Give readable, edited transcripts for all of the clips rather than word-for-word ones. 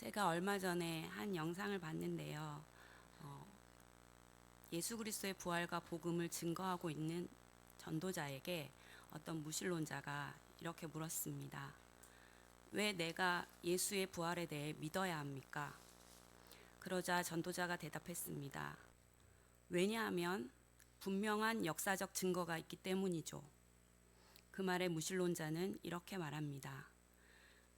제가 얼마 전에 한 영상을 봤는데요. 예수 그리스도의 부활과 복음을 증거하고 있는 전도자에게 어떤 무신론자가 이렇게 물었습니다. 왜 내가 예수의 부활에 대해 믿어야 합니까? 그러자 전도자가 대답했습니다. 왜냐하면 분명한 역사적 증거가 있기 때문이죠. 그 말에 무신론자는 이렇게 말합니다.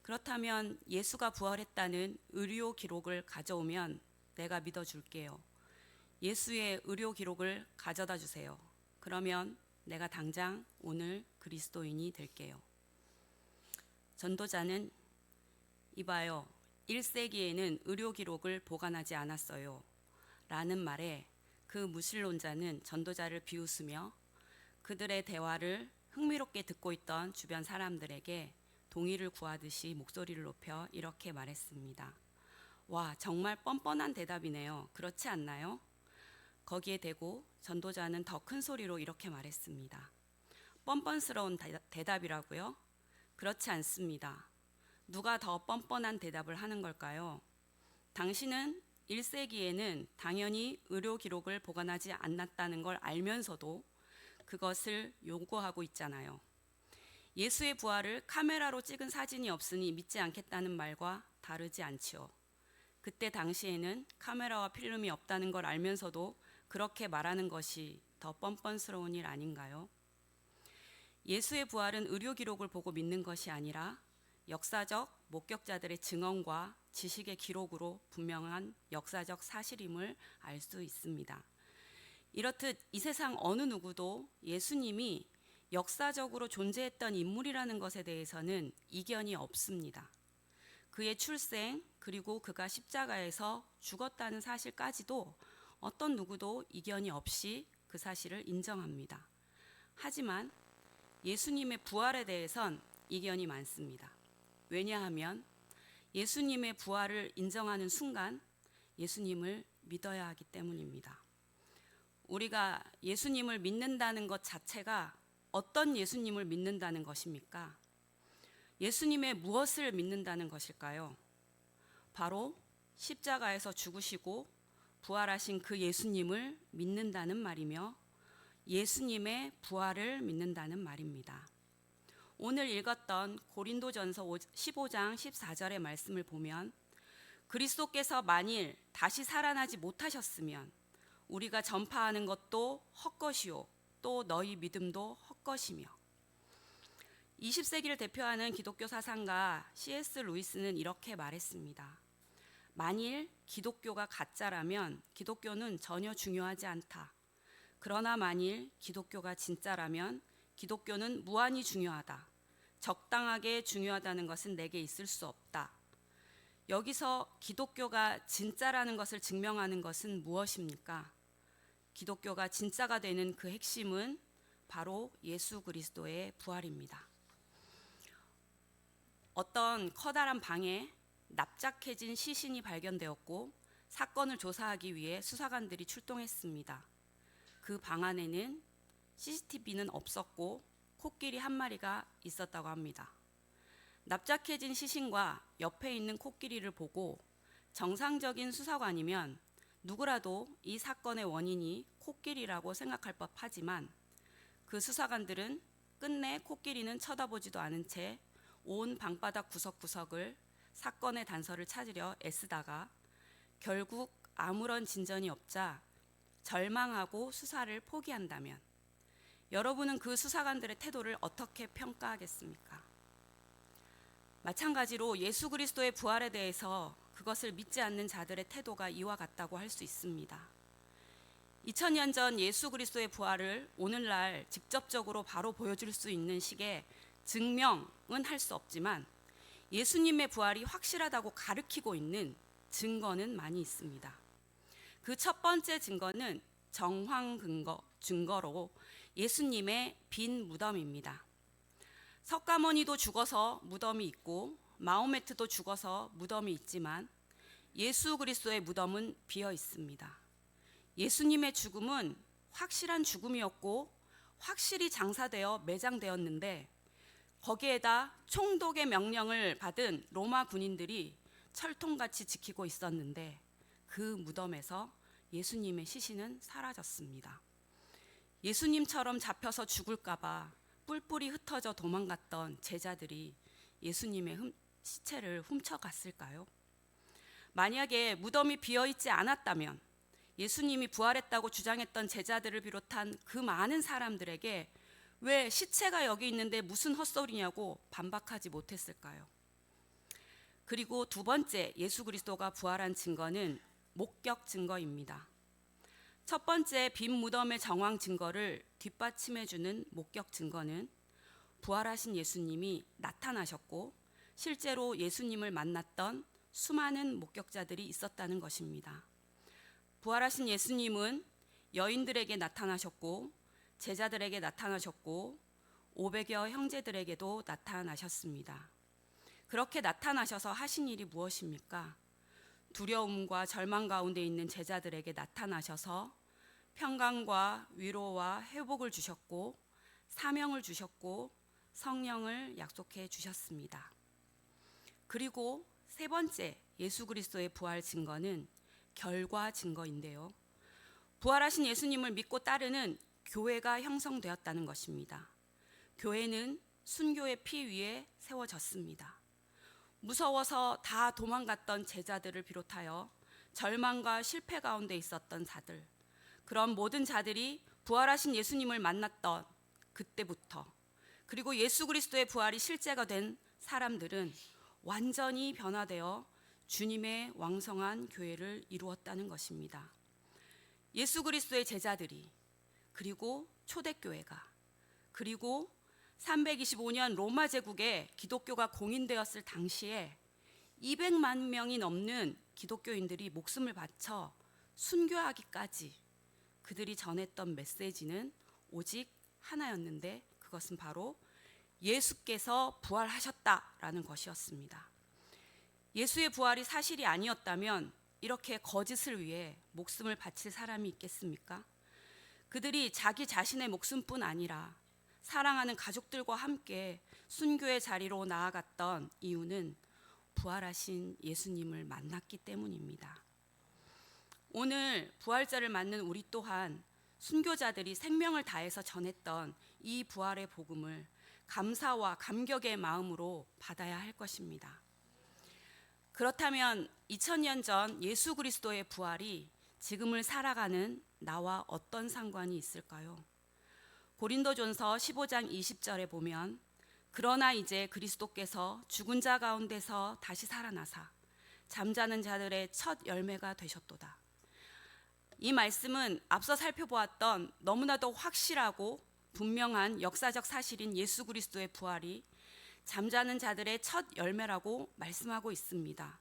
그렇다면 예수가 부활했다는 의료 기록을 가져오면 내가 믿어줄게요. 예수의 의료 기록을 가져다 주세요. 그러면 내가 당장 오늘 그리스도인이 될게요. 전도자는 이봐요. 1세기에는 의료 기록을 보관하지 않았어요. 라는 말에 그 무신론자는 전도자를 비웃으며 그들의 대화를 흥미롭게 듣고 있던 주변 사람들에게 동의를 구하듯이 목소리를 높여 이렇게 말했습니다. 와, 정말 뻔뻔한 대답이네요. 그렇지 않나요? 거기에 대고 전도자는 더 큰 소리로 이렇게 말했습니다. 뻔뻔스러운 대답이라고요? 그렇지 않습니다. 누가 더 뻔뻔한 대답을 하는 걸까요? 당신은 1세기에는 당연히 의료 기록을 보관하지 않았다는 걸 알면서도 그것을 요구하고 있잖아요. 예수의 부활을 카메라로 찍은 사진이 없으니 믿지 않겠다는 말과 다르지 않지요. 그때 당시에는 카메라와 필름이 없다는 걸 알면서도 그렇게 말하는 것이 더 뻔뻔스러운 일 아닌가요? 예수의 부활은 의료 기록을 보고 믿는 것이 아니라 역사적 목격자들의 증언과 지식의 기록으로 분명한 역사적 사실임을 알 수 있습니다. 이렇듯 이 세상 어느 누구도 예수님이 역사적으로 존재했던 인물이라는 것에 대해서는 이견이 없습니다. 그의 출생 그리고 그가 십자가에서 죽었다는 사실까지도 어떤 누구도 이견이 없이 그 사실을 인정합니다. 하지만 예수님의 부활에 대해선 이견이 많습니다. 왜냐하면 예수님의 부활을 인정하는 순간 예수님을 믿어야 하기 때문입니다. 우리가 예수님을 믿는다는 것 자체가 어떤 예수님을 믿는다는 것입니까? 예수님의 무엇을 믿는다는 것일까요? 바로 십자가에서 죽으시고 부활하신 그 예수님을 믿는다는 말이며 예수님의 부활을 믿는다는 말입니다. 오늘 읽었던 고린도전서 15장 14절의 말씀을 보면 그리스도께서 만일 다시 살아나지 못하셨으면 우리가 전파하는 것도 헛것이요 또 너희 믿음도 헛것이며 20세기를 대표하는 기독교 사상가 C.S. 루이스는 이렇게 말했습니다. 만일 기독교가 가짜라면 기독교는 전혀 중요하지 않다. 그러나 만일 기독교가 진짜라면 기독교는 무한히 중요하다. 적당하게 중요하다는 것은 내게 있을 수 없다. 여기서 기독교가 진짜라는 것을 증명하는 것은 무엇입니까? 기독교가 진짜가 되는 그 핵심은 바로 예수 그리스도의 부활입니다. 어떤 커다란 방에 납작해진 시신이 발견되었고 사건을 조사하기 위해 수사관들이 출동했습니다. 그 방 안에는 CCTV는 없었고 코끼리 한 마리가 있었다고 합니다. 납작해진 시신과 옆에 있는 코끼리를 보고 정상적인 수사관이면 누구라도 이 사건의 원인이 코끼리라고 생각할 법하지만 그 수사관들은 끝내 코끼리는 쳐다보지도 않은 채 온 방바닥 구석구석을 사건의 단서를 찾으려 애쓰다가 결국 아무런 진전이 없자 절망하고 수사를 포기한다면 여러분은 그 수사관들의 태도를 어떻게 평가하겠습니까? 마찬가지로 예수 그리스도의 부활에 대해서 그것을 믿지 않는 자들의 태도가 이와 같다고 할 수 있습니다. 2000년 전 예수 그리스도의 부활을 오늘날 직접적으로 바로 보여줄 수 있는 식의 증명은 할 수 없지만 예수님의 부활이 확실하다고 가르치고 있는 증거는 많이 있습니다. 그 첫 번째 증거는 정황 증거로 예수님의 빈 무덤입니다. 석가모니도 죽어서 무덤이 있고 마호메트도 죽어서 무덤이 있지만 예수 그리스도의 무덤은 비어 있습니다. 예수님의 죽음은 확실한 죽음이었고 확실히 장사되어 매장되었는데 거기에다 총독의 명령을 받은 로마 군인들이 철통같이 지키고 있었는데 그 무덤에서 예수님의 시신은 사라졌습니다. 예수님처럼 잡혀서 죽을까봐 뿔뿔이 흩어져 도망갔던 제자들이 예수님의 시체를 훔쳐갔을까요? 만약에 무덤이 비어있지 않았다면 예수님이 부활했다고 주장했던 제자들을 비롯한 그 많은 사람들에게 왜 시체가 여기 있는데 무슨 헛소리냐고 반박하지 못했을까요? 그리고 두 번째 예수 그리스도가 부활한 증거는 목격 증거입니다. 첫 번째 빈 무덤의 정황 증거를 뒷받침해주는 목격 증거는 부활하신 예수님이 나타나셨고 실제로 예수님을 만났던 수많은 목격자들이 있었다는 것입니다. 부활하신 예수님은 여인들에게 나타나셨고 제자들에게 나타나셨고 500여 형제들에게도 나타나셨습니다. 그렇게 나타나셔서 하신 일이 무엇입니까? 두려움과 절망 가운데 있는 제자들에게 나타나셔서 평강과 위로와 회복을 주셨고 사명을 주셨고 성령을 약속해 주셨습니다. 그리고 세 번째 예수 그리스도의 부활 증거는 결과 증거인데요. 부활하신 예수님을 믿고 따르는 교회가 형성되었다는 것입니다. 교회는 순교의 피 위에 세워졌습니다. 무서워서 다 도망갔던 제자들을 비롯하여 절망과 실패 가운데 있었던 자들, 그런 모든 자들이 부활하신 예수님을 만났던 그때부터 그리고 예수 그리스도의 부활이 실제가 된 사람들은 완전히 변화되어 주님의 왕성한 교회를 이루었다는 것입니다. 예수 그리스도의 제자들이 그리고 초대교회가 그리고 325년 로마 제국에 기독교가 공인되었을 당시에 200만 명이 넘는 기독교인들이 목숨을 바쳐 순교하기까지 그들이 전했던 메시지는 오직 하나였는데 그것은 바로 예수께서 부활하셨다라는 것이었습니다. 예수의 부활이 사실이 아니었다면 이렇게 거짓을 위해 목숨을 바칠 사람이 있겠습니까? 그들이 자기 자신의 목숨뿐 아니라 사랑하는 가족들과 함께 순교의 자리로 나아갔던 이유는 부활하신 예수님을 만났기 때문입니다. 오늘 부활절을 맞는 우리 또한 순교자들이 생명을 다해서 전했던 이 부활의 복음을 감사와 감격의 마음으로 받아야 할 것입니다. 그렇다면 2000년 전 예수 그리스도의 부활이 지금을 살아가는 나와 어떤 상관이 있을까요? 고린도전서 15장 20절에 보면 그러나 이제 그리스도께서 죽은 자 가운데서 다시 살아나사 잠자는 자들의 첫 열매가 되셨도다. 이 말씀은 앞서 살펴보았던 너무나도 확실하고 분명한 역사적 사실인 예수 그리스도의 부활이 잠자는 자들의 첫 열매라고 말씀하고 있습니다.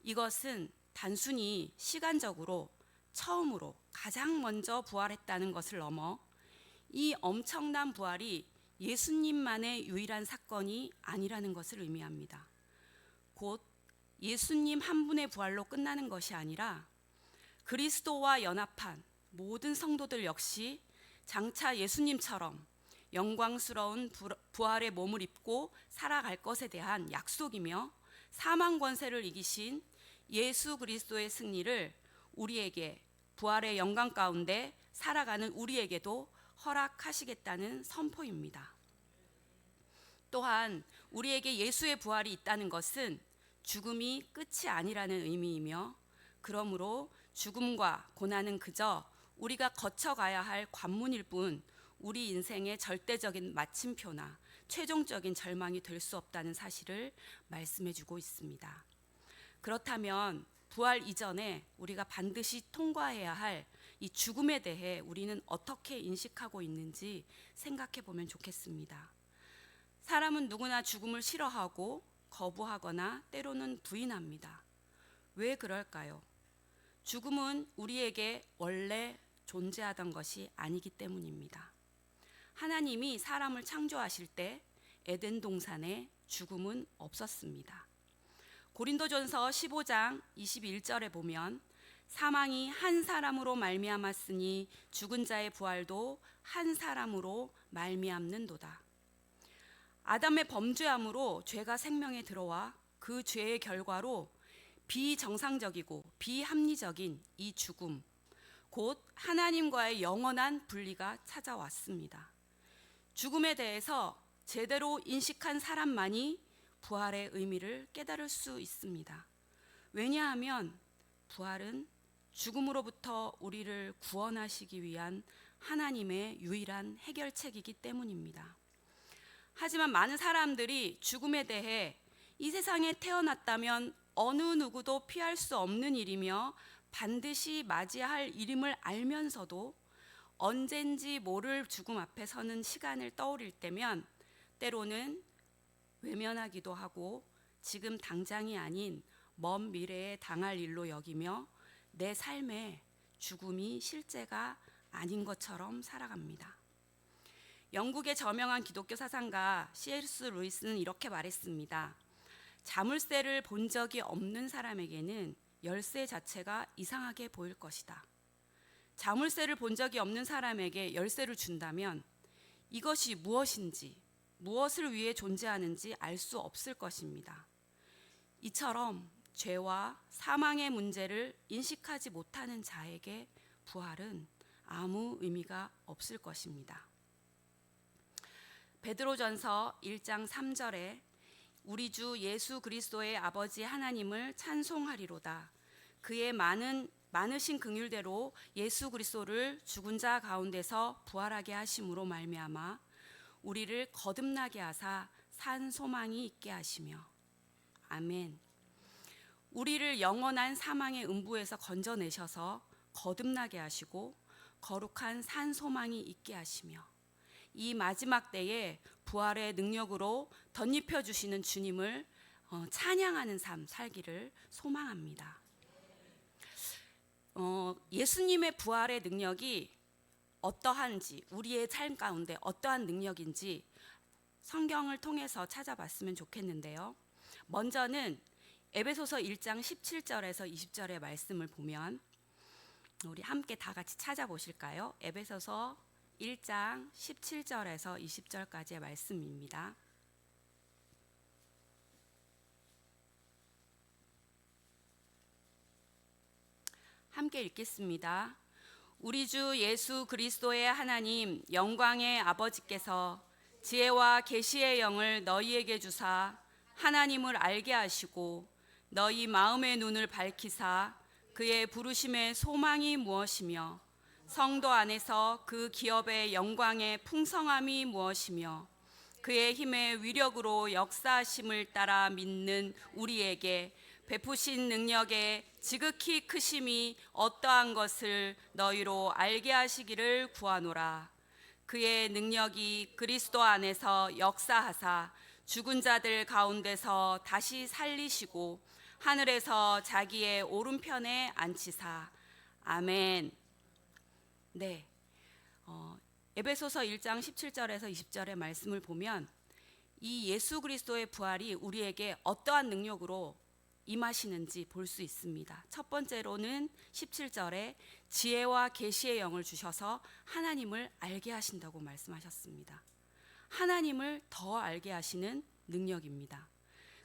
이것은 단순히 시간적으로 처음으로 가장 먼저 부활했다는 것을 넘어 이 엄청난 부활이 예수님만의 유일한 사건이 아니라는 것을 의미합니다. 곧 예수님 한 분의 부활로 끝나는 것이 아니라 그리스도와 연합한 모든 성도들 역시 장차 예수님처럼 영광스러운 부활의 몸을 입고 살아갈 것에 대한 약속이며 사망 권세를 이기신 예수 그리스도의 승리를 우리에게 부활의 영광 가운데 살아가는 우리에게도 허락하시겠다는 선포입니다. 또한 우리에게 예수의 부활이 있다는 것은 죽음이 끝이 아니라는 의미이며 그러므로 죽음과 고난은 그저 우리가 거쳐가야 할 관문일 뿐 우리 인생의 절대적인 마침표나 최종적인 절망이 될 수 없다는 사실을 말씀해 주고 있습니다. 그렇다면 부활 이전에 우리가 반드시 통과해야 할 이 죽음에 대해 우리는 어떻게 인식하고 있는지 생각해 보면 좋겠습니다. 사람은 누구나 죽음을 싫어하고 거부하거나 때로는 부인합니다. 왜 그럴까요? 죽음은 우리에게 원래 존재하던 것이 아니기 때문입니다. 하나님이 사람을 창조하실 때 에덴 동산에 죽음은 없었습니다. 고린도전서 15장 21절에 보면 사망이 한 사람으로 말미암았으니 죽은 자의 부활도 한 사람으로 말미암는도다. 아담의 범죄함으로 죄가 생명에 들어와 그 죄의 결과로 비정상적이고 비합리적인 이 죽음, 곧 하나님과의 영원한 분리가 찾아왔습니다. 죽음에 대해서 제대로 인식한 사람만이 부활의 의미를 깨달을 수 있습니다. 왜냐하면 부활은 죽음으로부터 우리를 구원하시기 위한 하나님의 유일한 해결책이기 때문입니다. 하지만 많은 사람들이 죽음에 대해 이 세상에 태어났다면 어느 누구도 피할 수 없는 일이며 반드시 맞이해야 할 일임을 알면서도 언젠지 모를 죽음 앞에 서는 시간을 떠올릴 때면 때로는 외면하기도 하고 지금 당장이 아닌 먼 미래에 당할 일로 여기며 내 삶에 죽음이 실제가 아닌 것처럼 살아갑니다. 영국의 저명한 기독교 사상가 C.S. 루이스는 이렇게 말했습니다. 자물쇠를 본 적이 없는 사람에게는 열쇠 자체가 이상하게 보일 것이다. 자물쇠를 본 적이 없는 사람에게 열쇠를 준다면 이것이 무엇인지, 무엇을 위해 존재하는지 알 수 없을 것입니다. 이처럼 죄와 사망의 문제를 인식하지 못하는 자에게 부활은 아무 의미가 없을 것입니다. 베드로전서 1장 3절에 우리 주 예수 그리스도의 아버지 하나님을 찬송하리로다. 그의 많으신 긍휼대로 예수 그리스도를 죽은 자 가운데서 부활하게 하심으로 말미암아 우리를 거듭나게 하사 산 소망이 있게 하시며. 아멘. 우리를 영원한 사망의 음부에서 건져내셔서 거듭나게 하시고 거룩한 산 소망이 있게 하시며 이 마지막 때에 부활의 능력으로 덧입혀 주시는 주님을 찬양하는 삶 살기를 소망합니다. 예수님의 부활의 능력이 어떠한지, 우리의 삶 가운데 어떠한 능력인지 성경을 통해서 찾아봤으면 좋겠는데요. 먼저는 에베소서 1장 17절에서 20절의 말씀을 보면 우리 함께 다 같이 찾아보실까요? 에베소서 1장 17절에서 20절까지의 말씀입니다. 함께 읽겠습니다. 우리 주 예수 그리스도의 하나님 영광의 아버지께서 지혜와 계시의 영을 너희에게 주사 하나님을 알게 하시고 너희 마음의 눈을 밝히사 그의 부르심의 소망이 무엇이며 성도 안에서 그 기업의 영광의 풍성함이 무엇이며 그의 힘의 위력으로 역사하심을 따라 믿는 우리에게 베푸신 능력의 지극히 크심이 어떠한 것을 너희로 알게 하시기를 구하노라. 그의 능력이 그리스도 안에서 역사하사 죽은 자들 가운데서 다시 살리시고 하늘에서 자기의 오른편에 앉히사. 아멘. 네, 에베소서 1장 17절에서 20절의 말씀을 보면 이 예수 그리스도의 부활이 우리에게 어떠한 능력으로 임하시는지 볼 수 있습니다. 첫 번째로는 17절에 지혜와 계시의 영을 주셔서 하나님을 알게 하신다고 말씀하셨습니다. 하나님을 더 알게 하시는 능력입니다.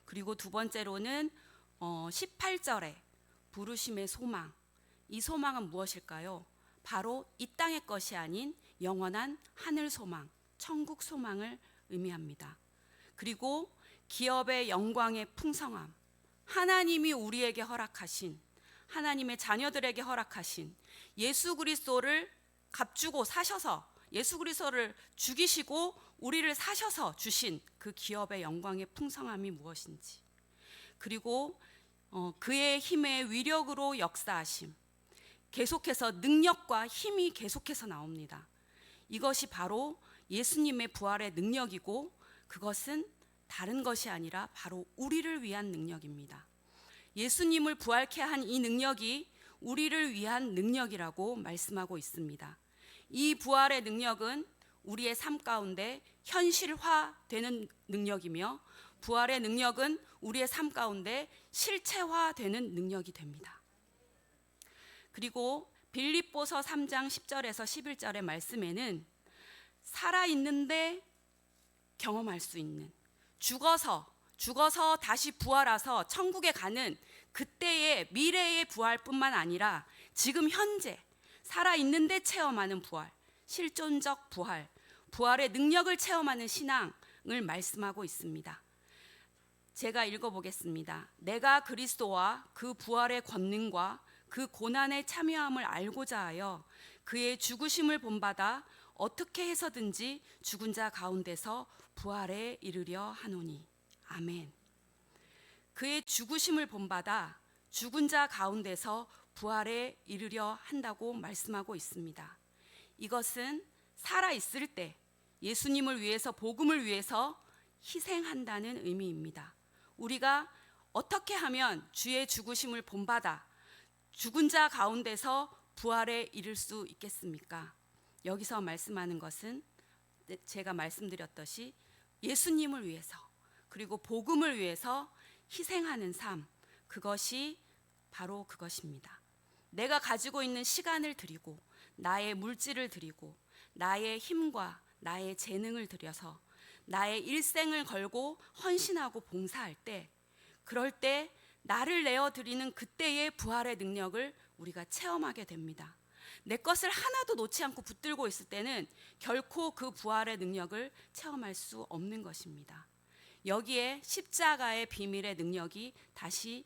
그리고 두 번째로는 18절에 부르심의 소망. 이 소망은 무엇일까요? 바로 이 땅의 것이 아닌 영원한 하늘 소망, 천국 소망을 의미합니다. 그리고 기업의 영광의 풍성함, 하나님이 우리에게 허락하신, 하나님의 자녀들에게 허락하신 예수 그리스도를 값주고 사셔서 예수 그리스도를 죽이시고 우리를 사셔서 주신 그 기업의 영광의 풍성함이 무엇인지, 그리고 그의 힘의 위력으로 역사하심, 계속해서 능력과 힘이 계속해서 나옵니다. 이것이 바로 예수님의 부활의 능력이고 그것은 다른 것이 아니라 바로 우리를 위한 능력입니다. 예수님을 부활케 한 이 능력이 우리를 위한 능력이라고 말씀하고 있습니다. 이 부활의 능력은 우리의 삶 가운데 현실화되는 능력이며 부활의 능력은 우리의 삶 가운데 실체화되는 능력이 됩니다. 그리고 빌립보서 3장 10절에서 11절의 말씀에는 살아있는데 경험할 수 있는, 죽어서 다시 부활해서 천국에 가는 그때의 미래의 부활뿐만 아니라 지금 현재 살아있는데 체험하는 부활, 실존적 부활, 부활의 능력을 체험하는 신앙을 말씀하고 있습니다. 제가 읽어보겠습니다. 내가 그리스도와 그 부활의 권능과 그 고난의 참여함을 알고자 하여 그의 죽으심을 본받아 어떻게 해서든지 죽은 자 가운데서 부활에 이르려 하노니. 아멘. 그의 죽으심을 본받아 죽은 자 가운데서 부활에 이르려 한다고 말씀하고 있습니다. 이것은 살아있을 때 예수님을 위해서, 복음을 위해서 희생한다는 의미입니다. 우리가 어떻게 하면 주의 죽으심을 본받아 죽은 자 가운데서 부활에 이를 수 있겠습니까? 여기서 말씀하는 것은 제가 말씀드렸듯이 예수님을 위해서, 그리고 복음을 위해서 희생하는 삶, 그것이 바로 그것입니다. 내가 가지고 있는 시간을 드리고, 나의 물질을 드리고, 나의 힘과 나의 재능을 들여서 나의 일생을 걸고 헌신하고 봉사할 때, 그럴 때 나를 내어드리는 그때의 부활의 능력을 우리가 체험하게 됩니다. 내 것을 하나도 놓지 않고 붙들고 있을 때는 결코 그 부활의 능력을 체험할 수 없는 것입니다. 여기에 십자가의 비밀의 능력이 다시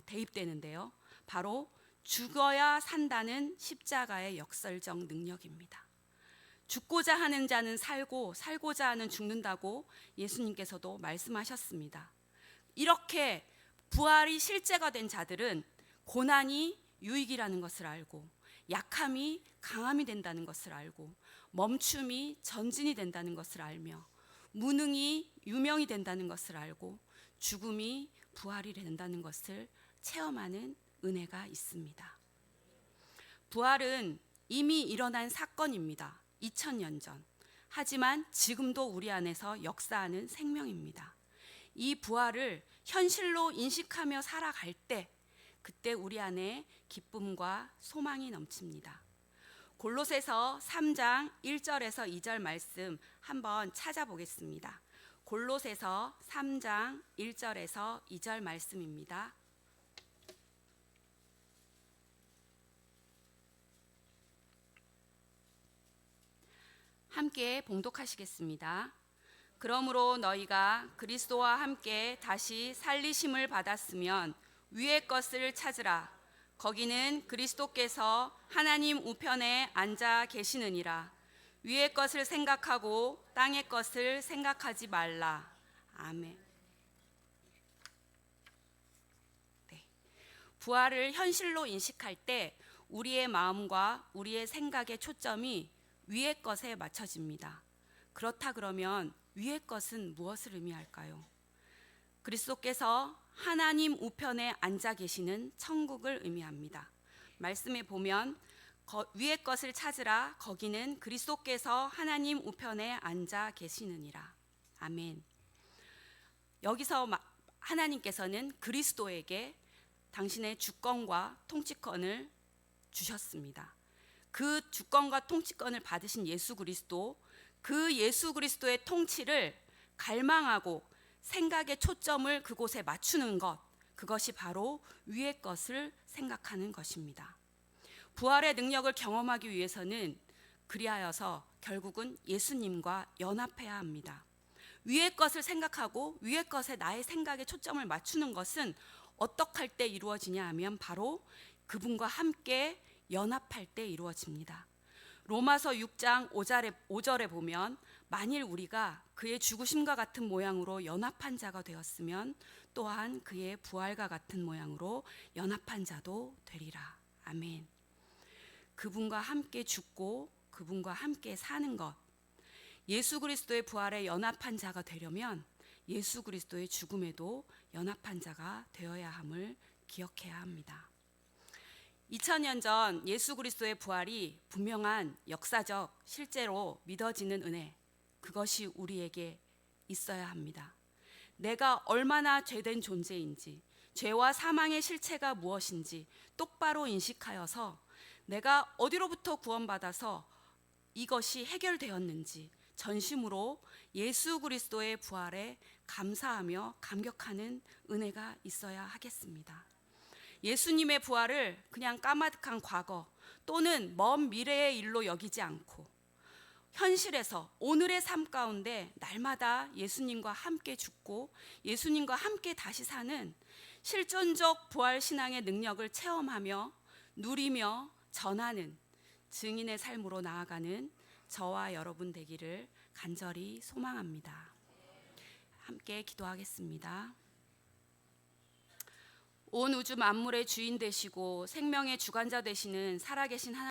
대입되는데요. 바로 죽어야 산다는 십자가의 역설적 능력입니다. 죽고자 하는 자는 살고, 살고자 하는 죽는다고 예수님께서도 말씀하셨습니다. 이렇게 부활이 실제가 된 자들은 고난이 유익이라는 것을 알고, 약함이 강함이 된다는 것을 알고, 멈춤이 전진이 된다는 것을 알며, 무능이 유명이 된다는 것을 알고, 죽음이 부활이 된다는 것을 체험하는 은혜가 있습니다. 부활은 이미 일어난 사건입니다. 2000년 전. 하지만 지금도 우리 안에서 역사하는 생명입니다. 이 부활을 현실로 인식하며 살아갈 때, 그때 우리 안에 기쁨과 소망이 넘칩니다. 골로새서 3장 1절에서 2절 말씀 한번 찾아보겠습니다. 골로새서 3장 1절에서 2절 말씀입니다. 함께 봉독하시겠습니다. 그러므로 너희가 그리스도와 함께 다시 살리심을 받았으면 위의 것을 찾으라. 거기는 그리스도께서 하나님 우편에 앉아 계시느니라. 위의 것을 생각하고 땅의 것을 생각하지 말라. 아멘. 네. 부활을 현실로 인식할 때 우리의 마음과 우리의 생각의 초점이 위의 것에 맞춰집니다. 그렇다 그러면 위의 것은 무엇을 의미할까요? 그리스도께서 하나님 우편에 앉아 계시는 천국을 의미합니다. 말씀에 보면 위의 것을 찾으라. 거기는 그리스도께서 하나님 우편에 앉아 계시느니라. 아멘. 여기서 하나님께서는 그리스도에게 당신의 주권과 통치권을 주셨습니다. 그 주권과 통치권을 받으신 예수 그리스도, 그 예수 그리스도의 통치를 갈망하고 생각의 초점을 그곳에 맞추는 것, 그것이 바로 위의 것을 생각하는 것입니다. 부활의 능력을 경험하기 위해서는 그리하여서 결국은 예수님과 연합해야 합니다. 위의 것을 생각하고 위의 것에 나의 생각의 초점을 맞추는 것은 어떻게 할 때 이루어지냐 하면 바로 그분과 함께 연합할 때 이루어집니다. 로마서 6장 5절에 보면 만일 우리가 그의 죽으심과 같은 모양으로 연합한 자가 되었으면 또한 그의 부활과 같은 모양으로 연합한 자도 되리라. 아멘. 그분과 함께 죽고 그분과 함께 사는 것, 예수 그리스도의 부활에 연합한 자가 되려면 예수 그리스도의 죽음에도 연합한 자가 되어야 함을 기억해야 합니다. 2000년 전 예수 그리스도의 부활이 분명한 역사적 실제로 믿어지는 은혜, 그것이 우리에게 있어야 합니다. 내가 얼마나 죄된 존재인지, 죄와 사망의 실체가 무엇인지 똑바로 인식하여서 내가 어디로부터 구원받아서 이것이 해결되었는지 전심으로 예수 그리스도의 부활에 감사하며 감격하는 은혜가 있어야 하겠습니다. 예수님의 부활을 그냥 까마득한 과거 또는 먼 미래의 일로 여기지 않고 현실에서 오늘의 삶 가운데 날마다 예수님과 함께 죽고 예수님과 함께 다시 사는 실존적 부활 신앙의 능력을 체험하며 누리며 전하는 증인의 삶으로 나아가는 저와 여러분 되기를 간절히 소망합니다. 함께 기도하겠습니다. 온 우주 만물의 주인 되시고 생명의 주관자 되시는 살아계신 하나님,